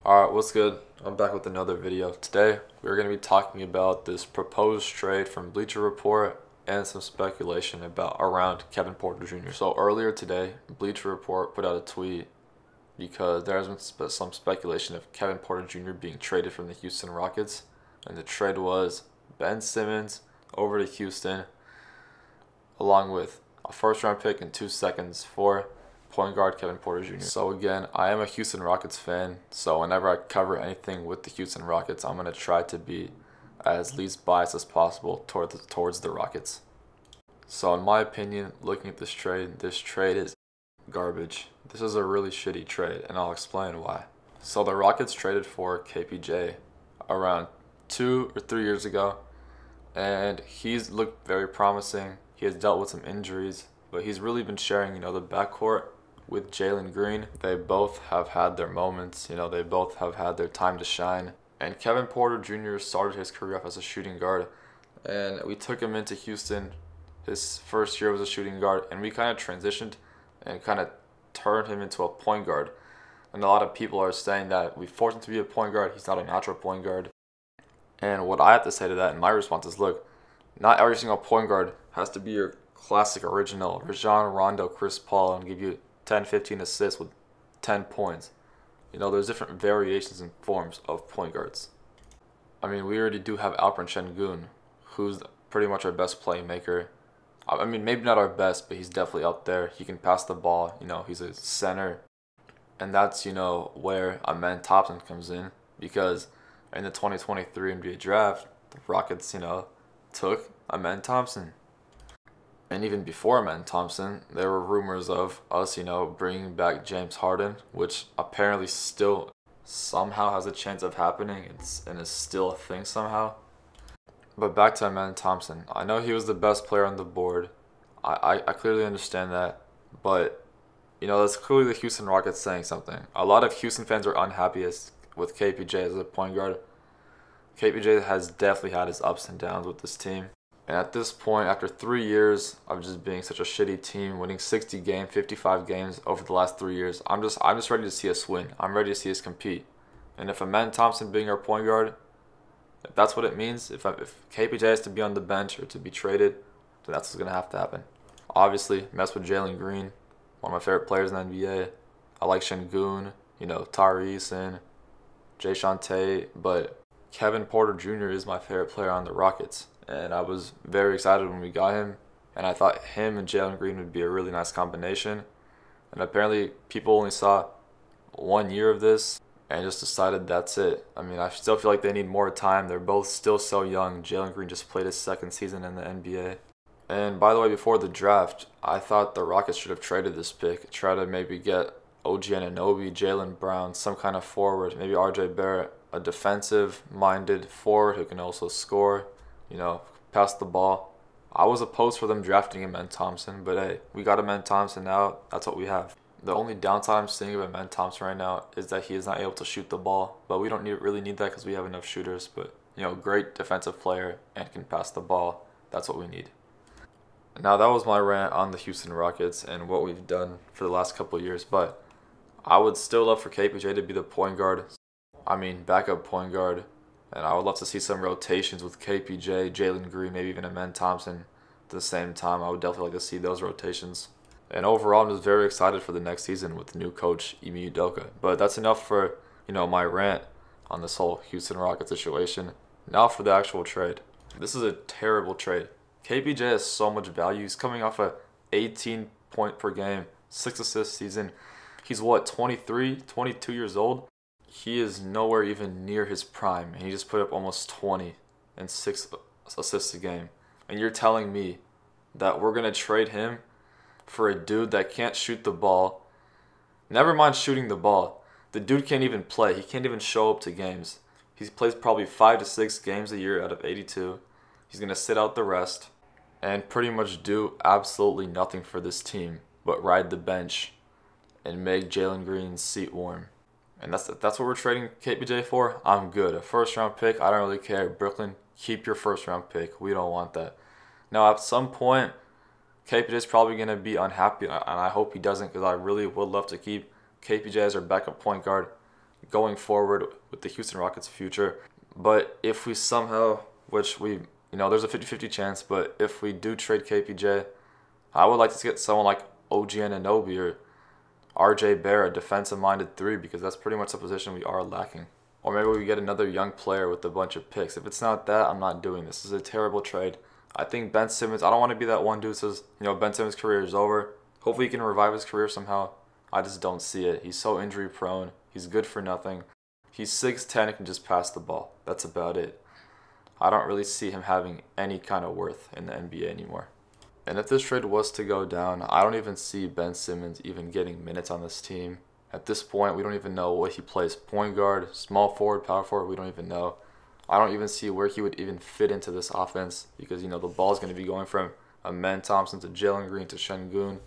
Alright, what's good? I'm back with another video. Today, we're going to be talking about this proposed trade from Bleacher Report and some speculation around Kevin Porter Jr. So earlier today, Bleacher Report put out a tweet because there has been some speculation of Kevin Porter Jr. being traded from the Houston Rockets. And the trade was Ben Simmons over to Houston, along with a first-round pick and 2 seconds for point guard Kevin Porter Jr. So again, I am a Houston Rockets fan, so whenever I cover anything with the Houston Rockets, I'm going to try to be as least biased as possible towards the Rockets. So in my opinion, looking at this trade is garbage. This is a really shitty trade, and I'll explain why. So the Rockets traded for KPJ around 2 or 3 years ago, and he's looked very promising. He has dealt with some injuries, but he's really been sharing, the backcourt with Jalen Green. They both have had their moments, they both have had their time to shine. And Kevin Porter Jr. started his career off as a shooting guard, and we took him into Houston. His first year was a shooting guard, and we kind of transitioned and kind of turned him into a point guard. And a lot of people are saying that we forced him to be a point guard. He's not a natural point guard. And what I have to say to that, and my response is, look, not every single point guard has to be your classic original Rajon Rondo, Chris Paul, and give you 10, 15 assists with 10 points. There's different variations and forms of point guards. I mean, we already do have Alperen Sengun, who's pretty much our best playmaker. I mean, maybe not our best, but he's definitely up there. He can pass the ball. He's a center. And that's, where Amen Thompson comes in, because in the 2023 NBA draft, the Rockets, took Amen Thompson. And even before Amen Thompson, there were rumors of us, bringing back James Harden, which apparently still somehow has a chance of happening and is still a thing somehow. But back to Amen Thompson. I know he was the best player on the board. I clearly understand that. But, that's clearly the Houston Rockets saying something. A lot of Houston fans are unhappy with KPJ as a point guard. KPJ has definitely had his ups and downs with this team. And at this point, after 3 years of just being such a shitty team, winning 60 games, 55 games over the last 3 years, I'm just ready to see us win. I'm ready to see us compete. And if Amen Thompson being our point guard, if that's what it means, if KPJ has to be on the bench or to be traded, then that's what's going to have to happen. Obviously, mess with Jalen Green, one of my favorite players in the NBA. I like Sengun, Tyrese and Jae'Sean Tate, but Kevin Porter Jr. is my favorite player on the Rockets. And I was very excited when we got him. And I thought him and Jalen Green would be a really nice combination. And apparently people only saw 1 year of this and just decided that's it. I mean, I still feel like they need more time. They're both still so young. Jalen Green just played his second season in the NBA. And by the way, before the draft, I thought the Rockets should have traded this pick. Try to maybe get OG Anunoby, Jaylen Brown, some kind of forward. Maybe RJ Barrett, a defensive-minded forward who can also score. Pass the ball. I was opposed for them drafting Amen Thompson, but hey, we got Amen Thompson now. That's what we have. The only downside I'm seeing of Amen Thompson right now is that he is not able to shoot the ball, but we don't really need that because we have enough shooters. But, great defensive player and can pass the ball. That's what we need. Now, that was my rant on the Houston Rockets and what we've done for the last couple of years, but I would still love for KPJ to be the point guard. Backup point guard. And I would love to see some rotations with KPJ, Jalen Green, maybe even Amen Thompson at the same time. I would definitely like to see those rotations. And overall, I'm just very excited for the next season with the new coach, Ime Udoka. But that's enough for, my rant on this whole Houston Rockets situation. Now for the actual trade. This is a terrible trade. KPJ has so much value. He's coming off a 18 point per game, 6 assist season. He's 23, 22 years old? He is nowhere even near his prime, and he just put up almost 20 and 6 assists a game. And you're telling me that we're going to trade him for a dude that can't shoot the ball? Never mind shooting the ball. The dude can't even play. He can't even show up to games. He plays probably 5 to 6 games a year out of 82. He's going to sit out the rest and pretty much do absolutely nothing for this team but ride the bench and make Jalen Green's seat warm. And that's what we're trading KPJ for. I'm good. A first-round pick, I don't really care. Brooklyn, keep your first-round pick. We don't want that. Now, at some point, KPJ is probably going to be unhappy, and I hope he doesn't, because I really would love to keep KPJ as our backup point guard. going forward with the Houston Rockets' future. But if we somehow, which we, there's a 50-50 chance, but if we do trade KPJ, I would like to get someone like OG Anunoby or RJ Barrett, defensive-minded three, because that's pretty much the position we are lacking. Or maybe we get another young player with a bunch of picks. If it's not that, I'm not doing this. This is a terrible trade. I think Ben Simmons, I don't want to be that one dude who says, Ben Simmons' career is over. Hopefully he can revive his career somehow. I just don't see it. He's so injury prone. He's good for nothing. He's 6'10" and can just pass the ball. That's about it. I don't really see him having any kind of worth in the NBA anymore. And if this trade was to go down, I don't even see Ben Simmons even getting minutes on this team. At this point, we don't even know what he plays. Point guard, small forward, power forward, we don't even know. I don't even see where he would even fit into this offense because, the ball is going to be going from Amen Thompson to Jalen Green to Şengün,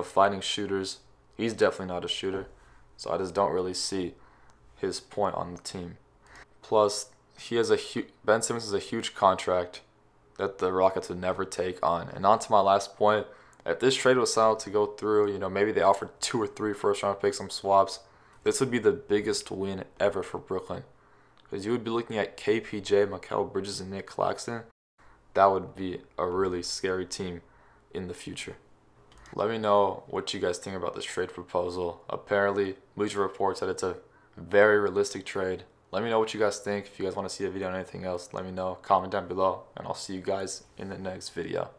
fighting shooters. He's definitely not a shooter. So I just don't really see his point on the team. Plus, Ben Simmons has a huge contract that the Rockets would never take on. And on to my last point, if this trade was somehow to go through, maybe they offered 2 or 3 first-round picks, some swaps, this would be the biggest win ever for Brooklyn. Because you would be looking at KPJ, Mikal Bridges, and Nick Claxton. That would be a really scary team in the future. Let me know what you guys think about this trade proposal. Apparently, Bleacher Report said it's a very realistic trade. Let me know what you guys think. If you guys want to see a video on anything else, let me know. Comment down below, and I'll see you guys in the next video.